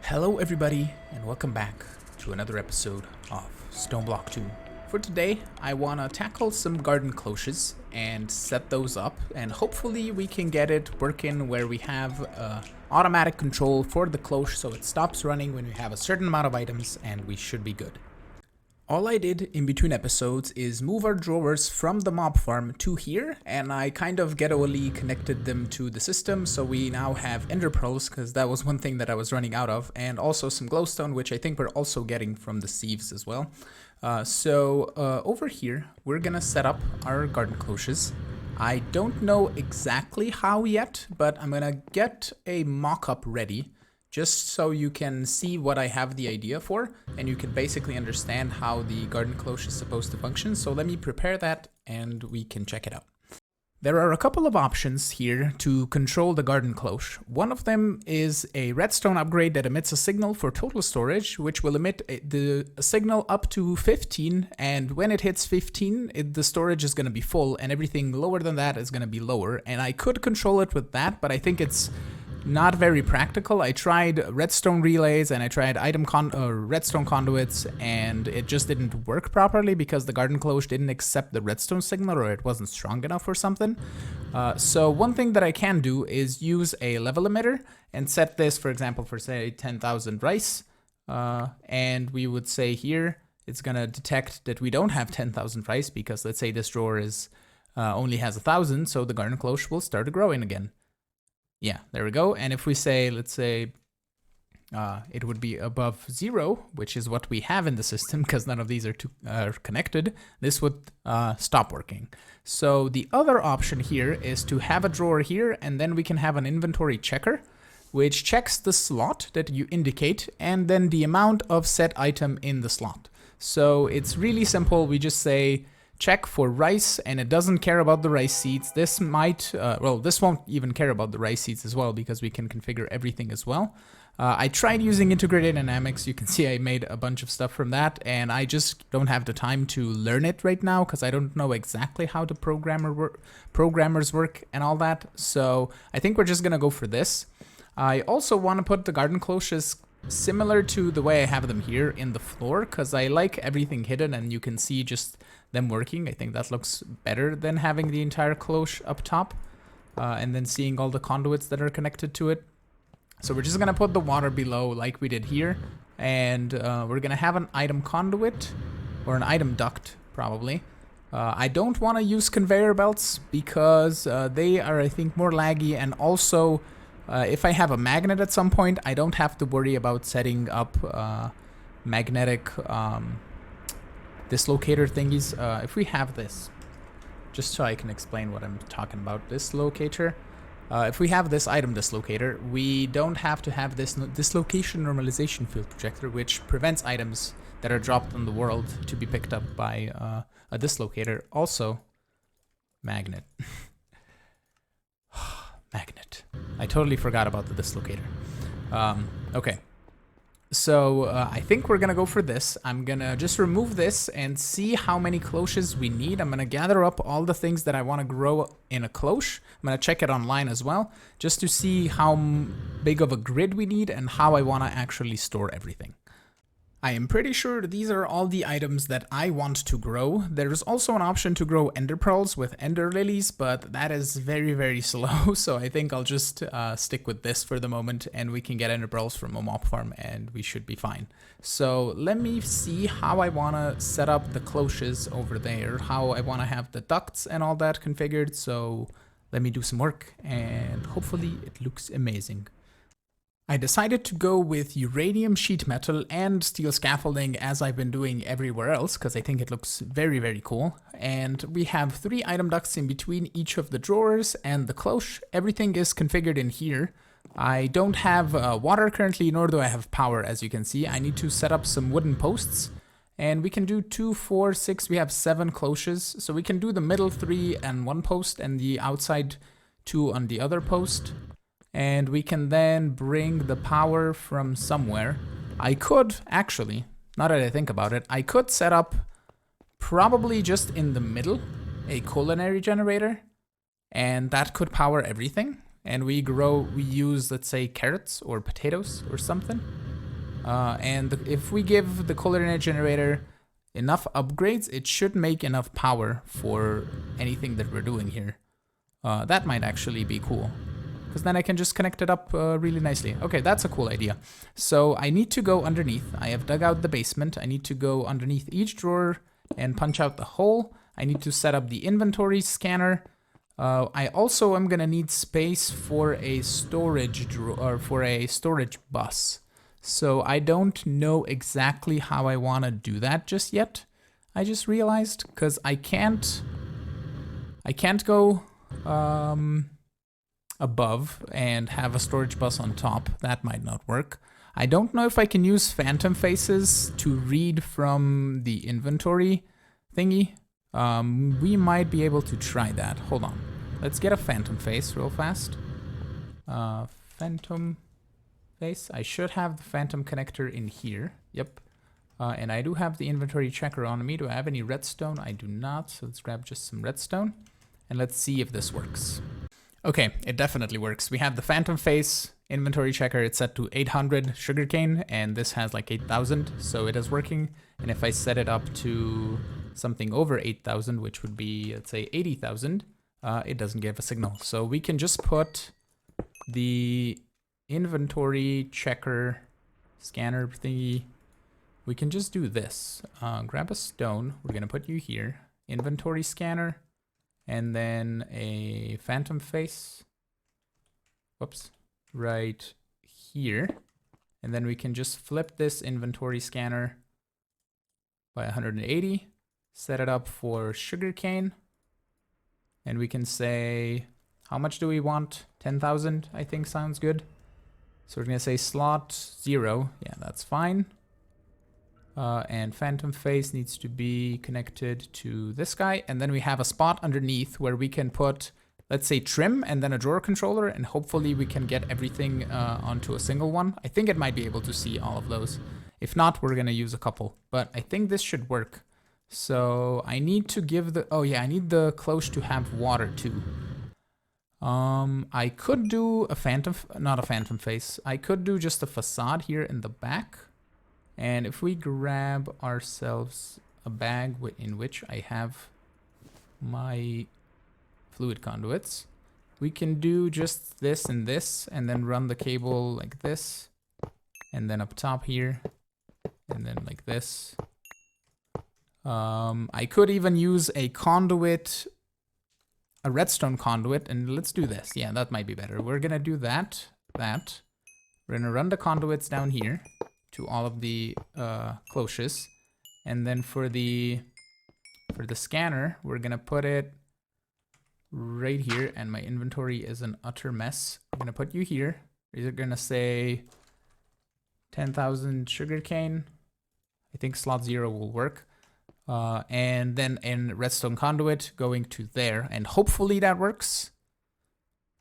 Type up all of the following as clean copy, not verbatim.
Hello everybody and welcome back to another episode of Stoneblock 2. For today, I want to tackle some garden cloches and set those up, and hopefully we can get it working where we have automatic control for the cloche so it stops running when we have a certain amount of items, and we should be good. All I did in between episodes is move our drawers from the mob farm to here, and I kind of ghettoily connected them to the system, so we now have ender pearls, because that was one thing that I was running out of, and also some glowstone, which I think we're also getting from the sieves as well. Over here, we're gonna set up our garden cloches. I don't know exactly how yet, but I'm gonna get a mock-up ready, just so you can see what I have the idea for, and you can basically understand how the garden cloche is supposed to function. So let me prepare that and we can check it out. There are a couple of options here to control the garden cloche. One of them is a redstone upgrade that emits a signal for total storage, which will emit the signal up to 15, and when it hits 15, the storage is going to be full, and everything lower than that is going to be lower. And I could control it with that, but I think it's not very practical. I tried redstone relays and I tried redstone conduits, and it just didn't work properly because the garden cloche didn't accept the redstone signal, or it wasn't strong enough or something. So one thing that I can do is use a level emitter and set this, for example, for say 10,000 rice. And we would say here it's gonna detect that we don't have 10,000 rice, because let's say this drawer is only has 1,000, so the garden cloche will start growing again. Yeah, there we go. And if we say, let's say, it would be above 0, which is what we have in the system, because none of these are connected, this would stop working. So the other option here is to have a drawer here, and then we can have an inventory checker, which checks the slot that you indicate, and then the amount of set item in the slot. So it's really simple. We just say, check for rice, and it doesn't care about the rice seeds. This might, this won't even care about the rice seeds as well, because we can configure everything as well. I tried using integrated dynamics. You can see I made a bunch of stuff from that, and I just don't have the time to learn it right now, because I don't know exactly how the programmers work and all that. So I think we're just gonna go for this. I also want to put the garden cloches similar to the way I have them here in the floor, because I like everything hidden and you can see just them working. I think that looks better than having the entire cloche up top and then seeing all the conduits that are connected to it. So we're just gonna put the water below like we did here, and we're gonna have an item conduit or an item duct probably. I don't want to use conveyor belts because they are, I think, more laggy, and also if I have a magnet at some point, I don't have to worry about setting up magnetic dislocator thingies. If we have this, just so I can explain what I'm talking about, dislocator. If we have this item dislocator, we don't have to have this dislocation normalization field projector, which prevents items that are dropped on the world to be picked up by a dislocator. Also, magnet. Magnet. I totally forgot about the dislocator. Okay. So I think we're gonna go for this. I'm gonna just remove this and see how many cloches we need. I'm gonna gather up all the things that I want to grow in a cloche. I'm gonna check it online as well, just to see how big of a grid we need and how I want to actually store everything. I am pretty sure these are all the items that I want to grow. There's also an option to grow ender pearls with ender lilies, but that is very, very slow. So I think I'll just stick with this for the moment, and we can get ender pearls from a mob farm and we should be fine. So let me see how I want to set up the cloches over there, how I want to have the ducts and all that configured. So let me do some work and hopefully it looks amazing. I decided to go with uranium sheet metal and steel scaffolding, as I've been doing everywhere else, because I think it looks very, very cool. And we have 3 item ducts in between each of the drawers and the cloche. Everything is configured in here. I don't have water currently, nor do I have power, as you can see. I need to set up some wooden posts, and we can do 2, 4, 6, we have 7 cloches. So we can do the middle 3 and 1 post, and the outside 2 on the other post. And we can then bring the power from somewhere. I could, actually, now that I think about it, I could set up probably just in the middle a culinary generator, and that could power everything. And we use, let's say, carrots or potatoes or something. And if we give the coordinate generator enough upgrades, it should make enough power for anything that we're doing here. That might actually be cool, because then I can just connect it up really nicely. Okay, that's a cool idea. So I need to go underneath. I have dug out the basement. I need to go underneath each drawer and punch out the hole. I need to set up the inventory scanner. I also am gonna need space for a storage drawer, or for a storage bus. So I don't know exactly how I want to do that just yet. I just realized, because I can't go above and have a storage bus on top. That might not work. I don't know if I can use phantom faces to read from the inventory thingy. We might be able to try that. Hold on. Let's get a phantom face real fast. Phantom face. I should have the phantom connector in here. Yep. And I do have the inventory checker on me. Do I have any redstone? I do not. So let's grab just some redstone. And let's see if this works. Okay, it definitely works. We have the phantom face inventory checker. It's set to 800 sugarcane, and this has like 8,000, so it is working. And if I set it up to something over 8,000, which would be, let's say, 80,000, it doesn't give a signal. So we can just put the inventory checker scanner thingy. We can just do this. Grab a stone. We're gonna put you here. Inventory scanner. And then a phantom face, whoops, right here. And then we can just flip this inventory scanner by 180, set it up for sugarcane. And we can say, how much do we want? 10,000, I think sounds good. So we're gonna say slot 0, yeah, that's fine. And phantom face needs to be connected to this guy. And then we have a spot underneath where we can put, let's say, trim and then a drawer controller. And hopefully we can get everything onto a single one. I think it might be able to see all of those. If not, we're going to use a couple. But I think this should work. So I need to give the, oh yeah, I need the cloche to have water too. I could do a phantom, not a phantom face. I could do just a facade here in the back. And if we grab ourselves a bag in which I have my fluid conduits, we can do just this and this, and then run the cable like this, and then up top here, and then like this. I could even use a conduit, a redstone conduit, and let's do this. Yeah, that might be better. We're gonna do that. We're gonna run the conduits down here to all of the cloches, and then for the scanner, we're gonna put it right here. And my inventory is an utter mess. I'm gonna put you here. We're gonna say 10,000 sugarcane. I think slot 0 will work. And then in redstone conduit going to there, and hopefully that works.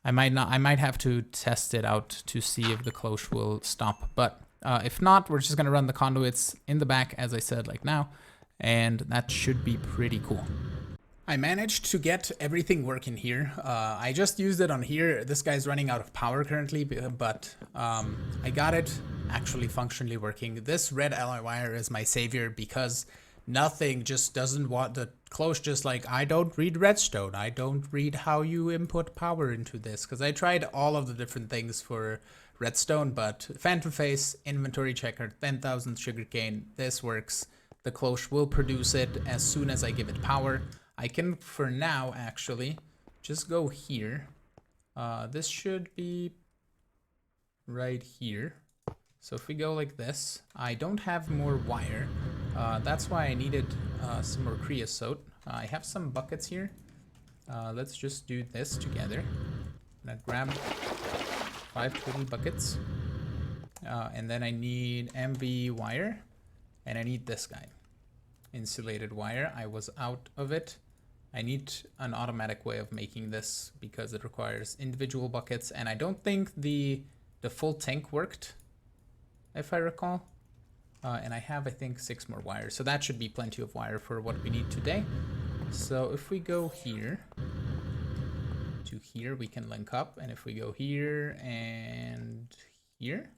I might have to test it out to see if the cloche will stop, but if not, we're just gonna run the conduits in the back, as I said, like now, and that should be pretty cool. I managed to get everything working here. I just used it on here. This guy's running out of power currently, but I got it actually functionally working. This red alloy wire is my savior because nothing just doesn't want the cloche, just like, I don't read redstone. I don't read how you input power into this, because I tried all of the different things for redstone, but phantom face, inventory checker, 10,000 sugarcane, this works. The cloche will produce it as soon as I give it power. I can, for now, actually, just go here. This should be right here. So if we go like this, I don't have more wire. That's why I needed some more creosote. I have some buckets here. Let's just do this together. I'm gonna grab 5 total buckets. And then I need MV wire, and I need this guy. Insulated wire. I was out of it. I need an automatic way of making this because it requires individual buckets, and I don't think the full tank worked, if I recall. And I have, I think, 6 more wires, so that should be plenty of wire for what we need today. So if we go here to here, we can link up, and if we go here and here,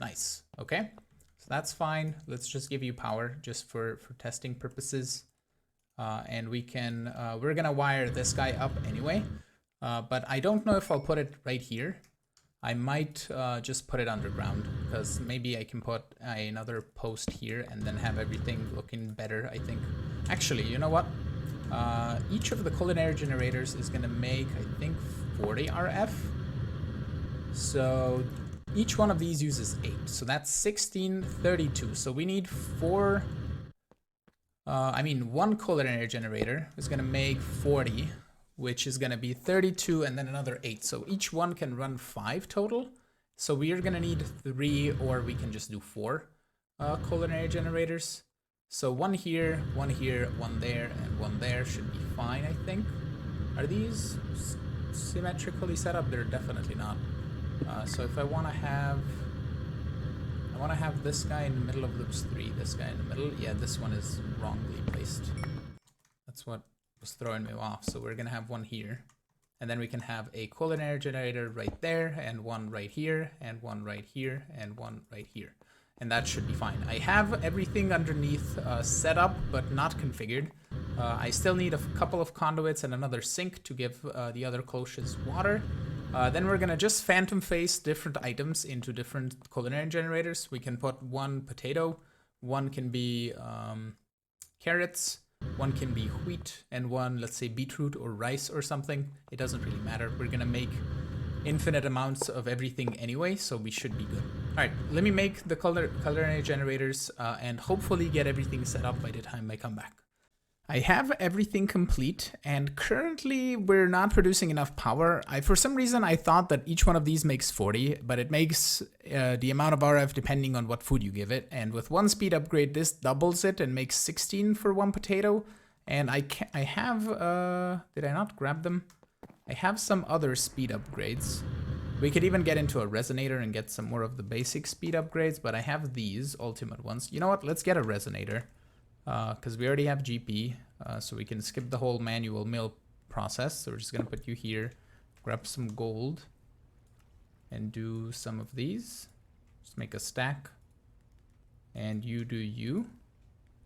nice. Okay, So that's fine. Let's just give you power just for testing purposes. And we can, we're gonna wire this guy up anyway. But I don't know if I'll put it right here. I might just put it underground because maybe I can put another post here and then have everything looking better, I think. Actually, you know what? Each of the culinary generators is gonna make, I think, 40 RF. So each one of these uses 8. So that's 16, 32. So we need 4, one culinary generator is gonna make 40, which is gonna be 32 and then another 8. So each one can run 5 total. So we are gonna need 3, or we can just do 4 culinary generators. So one here, one there, and one there should be fine, I think. Are these symmetrically set up? They're definitely not. So if I want to have this guy in the middle of those 3, this guy in the middle. Yeah, this one is wrongly placed. That's what was throwing me off. So we're gonna have one here, and then we can have a culinary generator right there, and one right here, and one right here, and one right here. And that should be fine. I have everything underneath set up, but not configured. I still need a couple of conduits and another sink to give the other cloches water. Then we're gonna just phantom face different items into different culinary generators. We can put one potato, one can be carrots, one can be wheat, and one, let's say, beetroot or rice or something. It doesn't really matter. We're gonna make infinite amounts of everything anyway, so we should be good. All right, let me make the culinary generators and hopefully get everything set up by the time I come back. I have everything complete, and currently we're not producing enough power. For some reason, I thought that each one of these makes 40, but it makes the amount of RF depending on what food you give it. And with one speed upgrade, this doubles it and makes 16 for one potato. And I have, did I not grab them? I have some other speed upgrades. We could even get into a resonator and get some more of the basic speed upgrades, but I have these ultimate ones. You know what? Let's get a resonator. Because we already have GP, so we can skip the whole manual mill process. So we're just gonna put you here, grab some gold, and do some of these. Just make a stack, and you do you.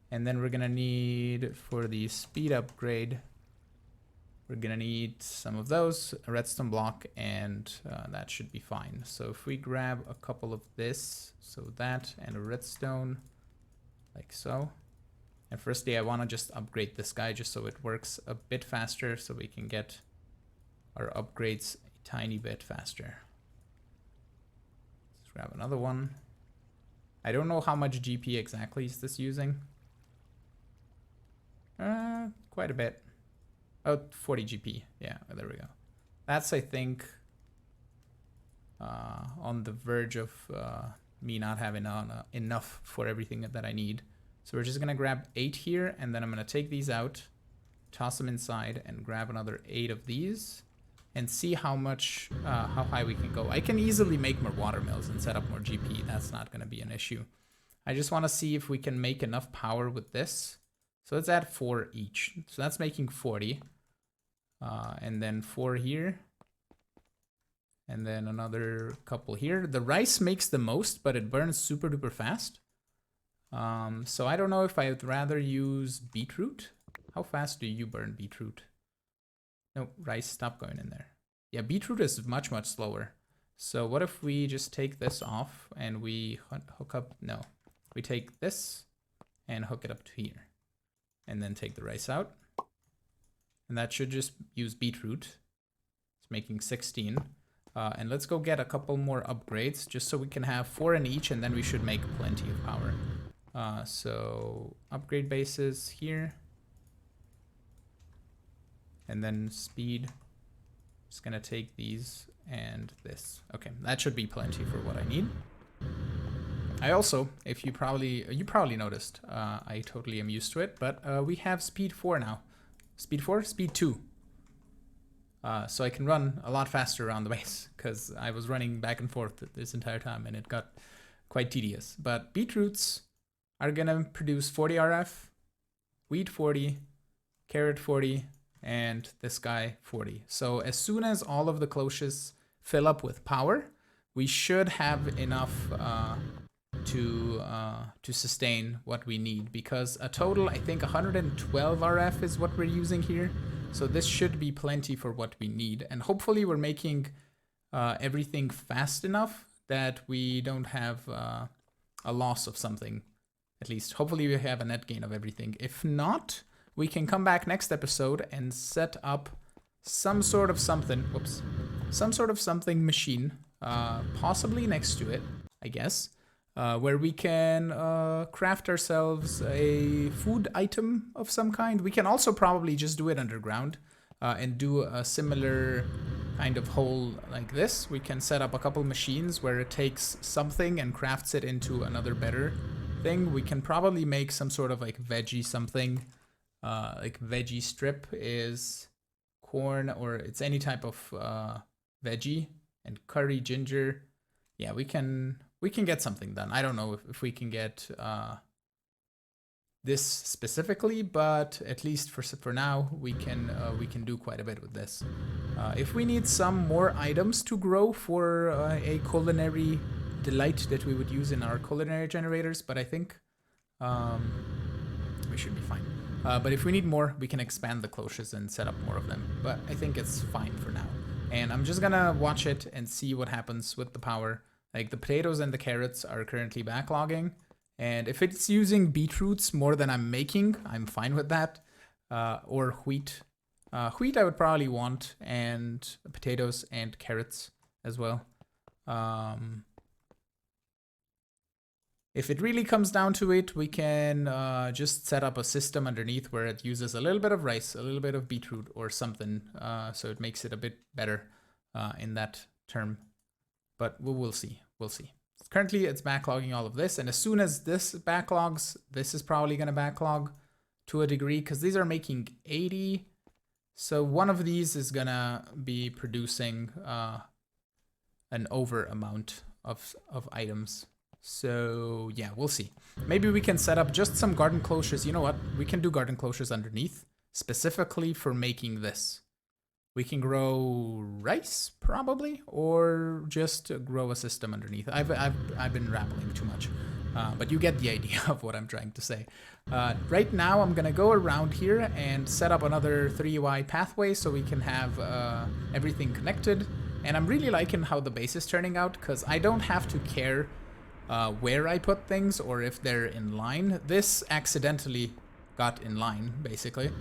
And then we're gonna need, for the speed upgrade, we're gonna need some of those, a redstone block, and that should be fine. So if we grab a couple of this, so that, and a redstone, like so. And firstly, I want to just upgrade this guy just so it works a bit faster, so we can get our upgrades a tiny bit faster. Let's grab another one. I don't know how much GP exactly is this using. Quite a bit. Oh, 40 GP. Yeah, there we go. That's, I think, on the verge of me not having enough for everything that I need. So we're just gonna grab 8 here, and then I'm gonna take these out, toss them inside, and grab another 8 of these, and see how much, how high we can go. I can easily make more watermills and set up more GP. That's not gonna be an issue. I just wanna see if we can make enough power with this. So let's add 4 each. So that's making 40. And then 4 here. And then another couple here. The rice makes the most, but it burns super duper fast. So I don't know if I'd rather use beetroot. How fast do you burn beetroot? No, rice, stop going in there. Yeah, beetroot is much, much slower. So what if we just take this off and we hook up, no, we take this and hook it up to here. And then take the rice out. And that should just use beetroot. It's making 16. And let's go get a couple more upgrades just so we can have 4 in each, and then we should make plenty of power. So upgrade bases here, and then speed. Just gonna take these and this. Okay, that should be plenty for what I need. I also, if you probably noticed, I totally am used to it, but we have speed 4 now. Speed 4, speed 2. So I can run a lot faster around the base because I was running back and forth this entire time and it got quite tedious. But beetroots are gonna produce 40 RF, wheat 40, carrot 40, and this guy 40. So as soon as all of the cloches fill up with power, we should have enough to sustain what we need, because a total, I think 112 RF is what we're using here. So this should be plenty for what we need. And hopefully we're making everything fast enough that we don't have a loss of something. At least hopefully we have a net gain of everything. If not, we can come back next episode and set up some sort of something, whoops, some sort of something machine, possibly next to it, I guess, where we can craft ourselves a food item of some kind. We can also probably just do it underground and do a similar kind of hole like this. We can set up a couple machines where it takes something and crafts it into another better thing. We can probably make some sort of like veggie something, like veggie strip is corn, or it's any type of veggie, and curry ginger. Yeah, we can get something done. I don't know if we can get this specifically, but at least for now we can do quite a bit with this. If we need some more items to grow for a culinary delight that we would use in our culinary generators, but I think we should be fine. But if we need more, we can expand the cloches and set up more of them. But I think it's fine for now. And I'm just gonna watch it and see what happens with the power. Like the potatoes and the carrots are currently backlogging. And if it's using beetroots more than I'm making, I'm fine with that. Or wheat. Wheat I would probably want, and potatoes and carrots as well. If it really comes down to it, we can just set up a system underneath where it uses a little bit of rice, a little bit of beetroot or something, so it makes it a bit better in that term. But we'll see. We'll see. Currently, it's backlogging all of this, and as soon as this backlogs, this is probably going to backlog to a degree, because these are making 80. So one of these is going to be producing an over amount of items. So yeah, we'll see. Maybe we can set up just some garden cloches. You know what? We can do garden cloches underneath, specifically for making this. We can grow rice, probably, or just grow a system underneath. I've been rambling too much, but you get the idea of what I'm trying to say. Right now, I'm gonna go around here and set up another 3Y pathway so we can have everything connected. And I'm really liking how the base is turning out, because I don't have to care where I put things or if they're in line. This accidentally got in line, basically.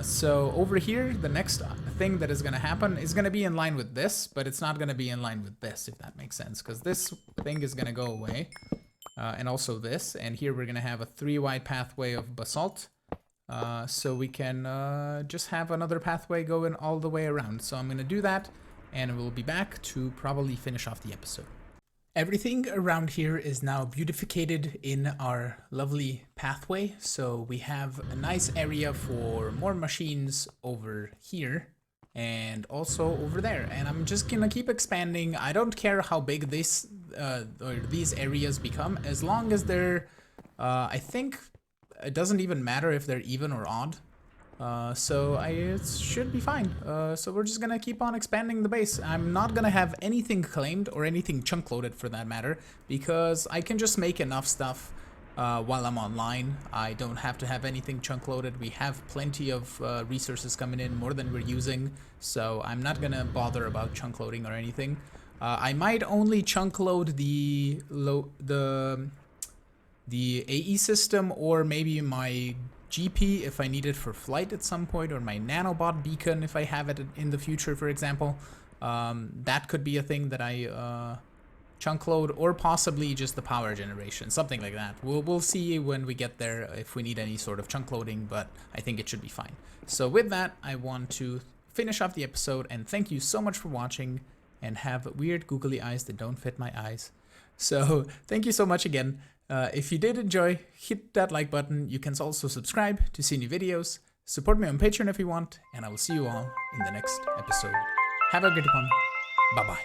So over here, the next thing that is going to happen is going to be in line with this, but it's not going to be in line with this, if that makes sense, because this thing is going to go away. And also this, and here we're going to have a 3Y pathway of basalt. So we can just have another pathway going all the way around. So I'm going to do that, and we'll be back to probably finish off the episode. Everything around here is now beautificated in our lovely pathway. So we have a nice area for more machines over here and also over there. And I'm just gonna keep expanding. I don't care how big this or these areas become, as long as they're, I think it doesn't even matter if they're even or odd. So it should be fine. So we're just gonna keep on expanding the base. I'm not gonna have anything claimed or anything chunk loaded for that matter, because I can just make enough stuff while I'm online. I don't have to have anything chunk loaded. We have plenty of resources coming in, more than we're using, so I'm not gonna bother about chunk loading or anything. I might only chunk load the AE system, or maybe my GP if I need it for flight at some point, or my nanobot beacon if I have it in the future, for example. That could be a thing that I chunk load, or possibly just the power generation, something like that. We'll see when we get there if we need any sort of chunk loading, but I think it should be fine. So with that, I want to finish off the episode, and thank you so much for watching, and have weird googly eyes that don't fit my eyes. So thank you so much again. If you did enjoy, hit that like button. You can also subscribe to see new videos. Support me on Patreon if you want, and I will see you all in the next episode. Have a good one. Bye-bye.